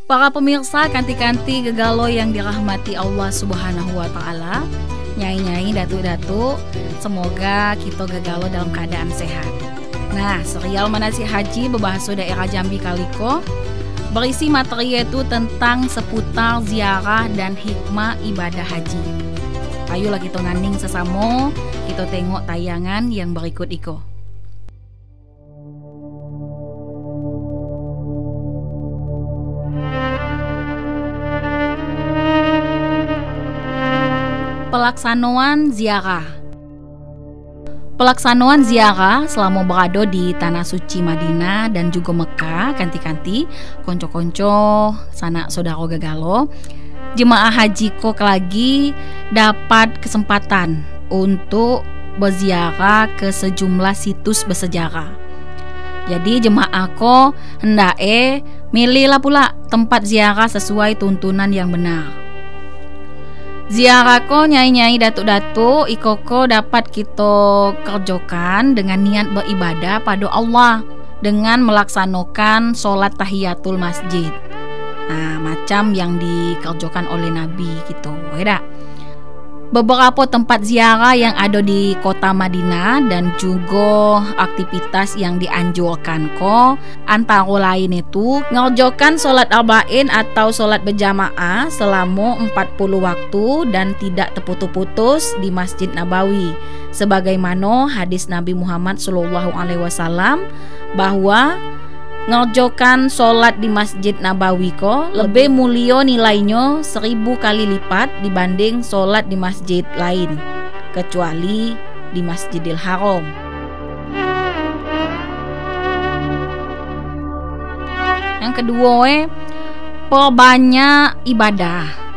Para pemirsa kanti-kanti gegalo yang dirahmati Allah Subhanahu wa Ta'ala, nyai-nyai, datu-datu, semoga kita gegalo dalam keadaan sehat. Nah, serial Manasik Haji berbahasa daerah Jambi Kaliko berisi materi itu tentang seputar ziarah dan hikmah ibadah haji. Ayolah kita nganding sesamo, kita tengok tayangan yang berikut iko. Pelaksanaan ziarah. Pelaksanaan ziarah selama berada di Tanah Suci Madinah dan juga Mekah, kanti-kanti, konco-konco, sanak saudara gegalo, jemaah haji kok lagi dapat kesempatan untuk berziarah ke sejumlah situs bersejarah. Jadi jemaah kok hendake milihlah pula tempat ziarah sesuai tuntunan yang benar. Ziarah ko nyai-nyai datuk-datuk ikoko dapat kita kerjakan dengan niat beribadah pada Allah dengan melaksanakan solat tahiyatul masjid. Nah, macam yang dikerjakan oleh Nabi gitu, ya. Beberapa tempat ziarah yang ada di kota Madinah dan juga aktivitas yang dianjurkan ko antara lain itu ngerjakan solat arba'in atau solat berjamaah selama 40 waktu dan tidak terputus-putus di Masjid Nabawi, sebagaimana hadis Nabi Muhammad SAW bahwa ngerjakan solat di Masjid Nabawi ko lebih mulia nilainya 1000 kali lipat dibanding solat di masjid lain kecuali di Masjidil Haram. Yang kedua, perbanyak ibadah.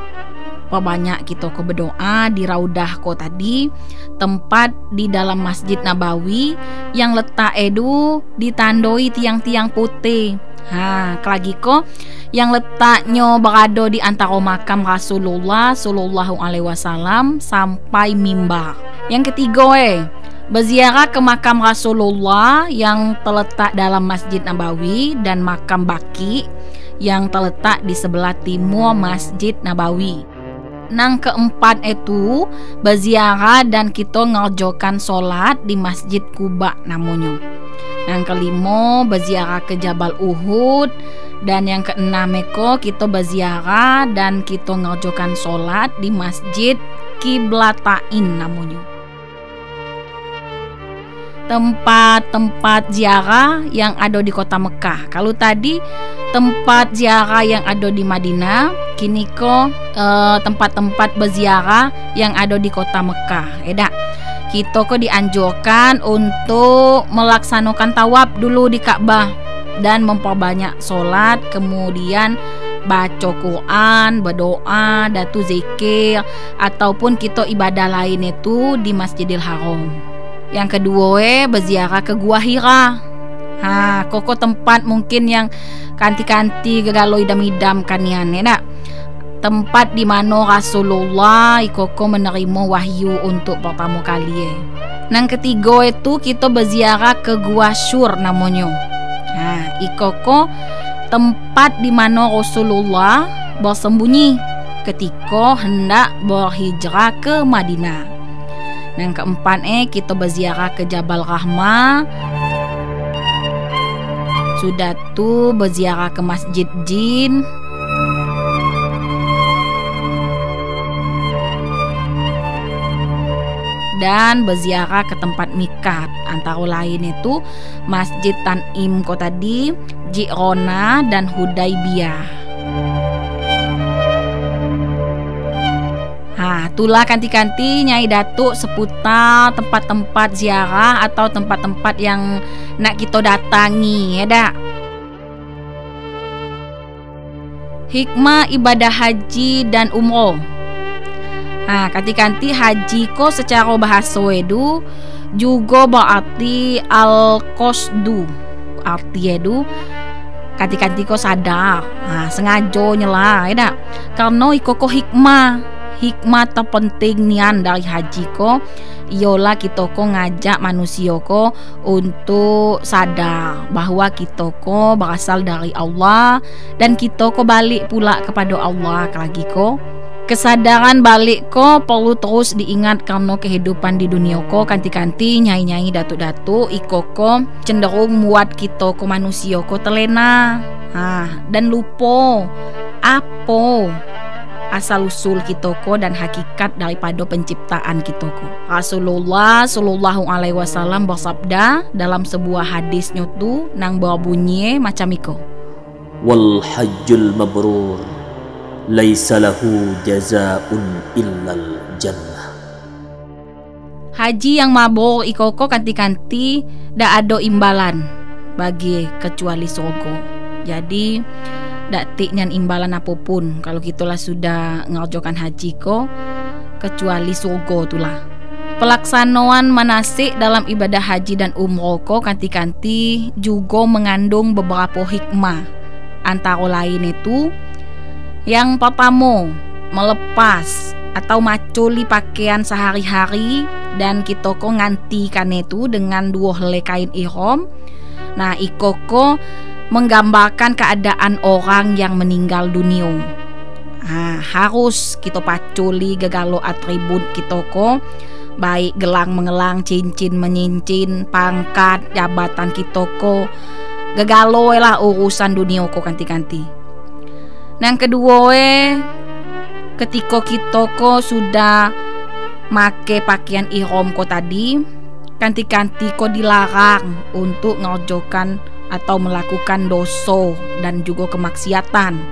Perbanyak kita ke berdoa di Raudah ko tadi, tempat di dalam Masjid Nabawi yang letak edu ditandoi tiang-tiang putih. Kelagi ko yang letaknya berada di antara makam Rasulullah Sallallahu Alaihi Wasallam sampai mimbar. Yang ketiga, berziarah ke makam Rasulullah yang terletak dalam Masjid Nabawi dan makam Baqi yang terletak di sebelah timur Masjid Nabawi. Nang keempat itu berziarah dan kita ngerjakan solat di Masjid Quba namanya. Yang kelima berziarah ke Jabal Uhud, dan yang keenam kita berziarah dan kita ngerjakan solat di Masjid Qiblatain namanya. Tempat-tempat ziarah yang ada di kota Mekah. Kalau tadi tempat ziarah yang ada di Madinah, kini ko tempat-tempat berziarah yang ada di kota Mekah. Kita ko dianjurkan untuk melaksanakan tawaf dulu di Ka'bah dan memperbanyak solat, kemudian baca Quran, berdoa, datu zikir, ataupun kita ibadah lain itu di Masjidil Haram. Yang kedua, berziarah ke Gua Hira. Koko tempat mungkin yang kanti-kanti gegalo idam-idam kanian, ya. Tempat di mana Rasulullah koko menerima wahyu untuk pertama kali. Yang ketiga itu kita berziarah ke Gua Syur namanya. Ikoko tempat di mana Rasulullah bersembunyi ketika hendak berhijrah ke Madinah. Yang keempat kita berziarah ke Jabal Rahmah. Sudah tu berziarah ke Masjid Jin. Dan berziarah ke tempat mikat, antara lain itu Masjid Tanim ko tadi, Jirona dan Hudaibiyah. Itulah kanti-kanti nyai datuk seputar tempat-tempat ziarah atau tempat-tempat yang nak kita datangi, ya dak. Hikmah ibadah haji dan umroh. Kanti-kanti haji ko secara bahasa itu juga berarti al-qasdu. Arti itu kanti-kanti ko sadar, sengaja nyela, ya dak. Karena iko ko hikmah hikmah terpenting nian dari haji ko ialah kita ko ngajak manusia ko untuk sadar bahwa kita ko berasal dari Allah dan kita ko balik pula kepada Allah lagi ko. Kesadaran balik ko perlu terus diingat karena kehidupan di dunia ko kanti-kanti nyai-nyai datuk-datuk iko ko cenderung muat kita ko manusia ko terlena dan lupa apa asal usul kita ko dan hakikat daripada penciptaan kita ko. Rasulullah sallallahu alaihi wasallam bersabda dalam sebuah hadisnya tu nang berbunyi macam iko. Wal hajjul mabrur laisa lahu jazaa'un illal jannah. Haji yang mabrur iko ko kanti-kanti dak ada imbalan bagi kecuali surga. Jadi dak tiknyan imbalan apapun kalau kitalah sudah ngerjakan haji ko kecuali surga itulah. Pelaksanaan manasik dalam ibadah haji dan umroh ko kanti-kanti juga mengandung beberapa hikmah. Antara lain itu yang pertama, melepas atau maculi pakaian sehari-hari dan kita ko ngantikan itu dengan 2 helai kain ihram. Nah, iko ko menggambarkan keadaan orang yang meninggal dunia. Harus kita paculi gegalo atribut kita ko, baik gelang mengelang, cincin menyincin, pangkat, jabatan kita ko, gegalo lah urusan dunia ko kanti-kanti. Yang kedua ketika kita ko sudah make pakaian ihram ko tadi, kanti-kanti ko dilarang untuk ngerjakan atau melakukan dosa dan juga kemaksiatan,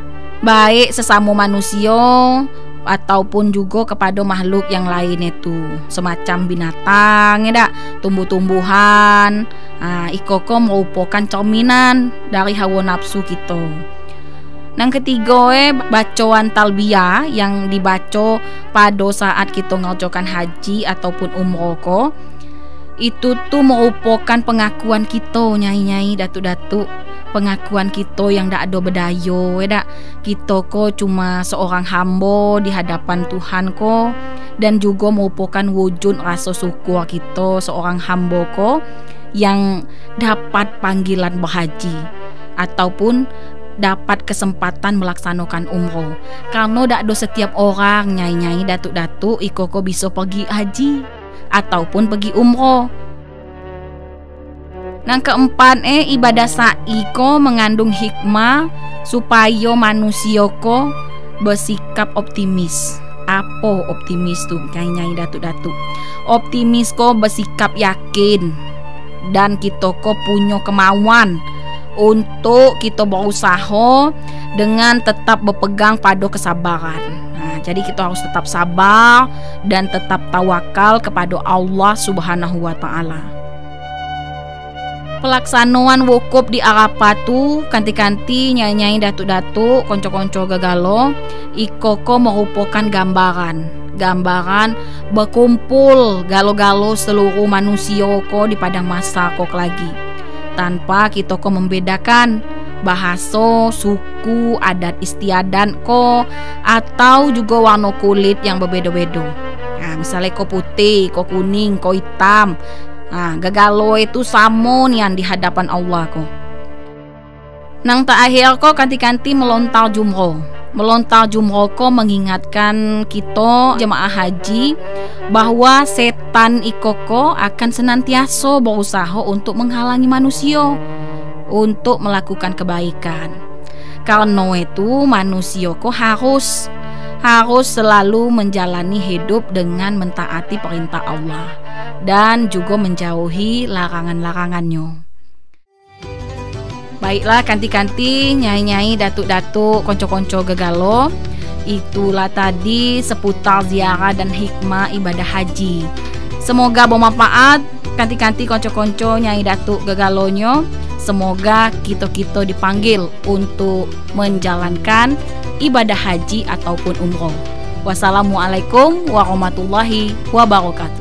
baik sesama manusia ataupun juga kepada makhluk yang lain itu, semacam binatang, tumbuh-tumbuhan. Iko ko merupakan cerminan dari hawa nafsu kita. Yang ketiga bacaan talbiyah yang dibaca pada saat kita ngerjakan haji ataupun umroh ko, itu tuh merupakan pengakuan kita nyai-nyai datuk-datuk, pengakuan kita yang dak ada berdaya kita ko cuma seorang hamba di hadapan Tuhan ko, dan juga merupakan wujud rasa syukur kita seorang hamba ko yang dapat panggilan berhaji ataupun dapat kesempatan melaksanakan umroh. Karena dak ada setiap orang nyai-nyai datuk-datuk iko ko bisa pergi haji ataupun pergi umroh. Yang keempat ibadah sa'i ko mengandung hikmah supaya manusia ko bersikap optimis. Apa optimis tuh nyai-nyai datuk-datuk? Optimis ko bersikap yakin dan kita ko punya kemauan untuk kita berusaha dengan tetap berpegang pada kesabaran. Jadi kita harus tetap sabar dan tetap tawakal kepada Allah Subhanahu wa Ta'ala. Pelaksanaan wukuf di Arafah tu kanti-kanti nyai-nyai datuk-datuk konco-konco gegalo iko ko merupakan gambaran berkumpul galo-galo seluruh manusia ko di padang mahsyar ko lagi, tanpa kita ko membedakan bahasa, suku, adat istiadat ko atau juga warna kulit yang berbeda-beda. Misalnya ko putih, ko kuning, ko hitam. Gegalo itu sama nian di hadapan Allah ko. Nang terakhir ko kanti-kanti melontar jumroh. Melontar jumroh ko mengingatkan kita jemaah haji bahwa setan ikoko akan senantiasa berusaha untuk menghalangi manusia untuk melakukan kebaikan. Karena itu manusia ko harus selalu menjalani hidup dengan mentaati perintah Allah dan juga menjauhi larangan-larangannya. Baiklah kanti-kanti, nyai-nyai, datuk-datuk, konco-konco gegalo, itulah tadi seputar ziarah dan hikmah ibadah haji. Semoga bermanfaat kanti-kanti, konco-konco, nyai, datuk, gegalonyo. Semoga kita dipanggil untuk menjalankan ibadah haji ataupun umroh. Wassalamualaikum warahmatullahi wabarakatuh.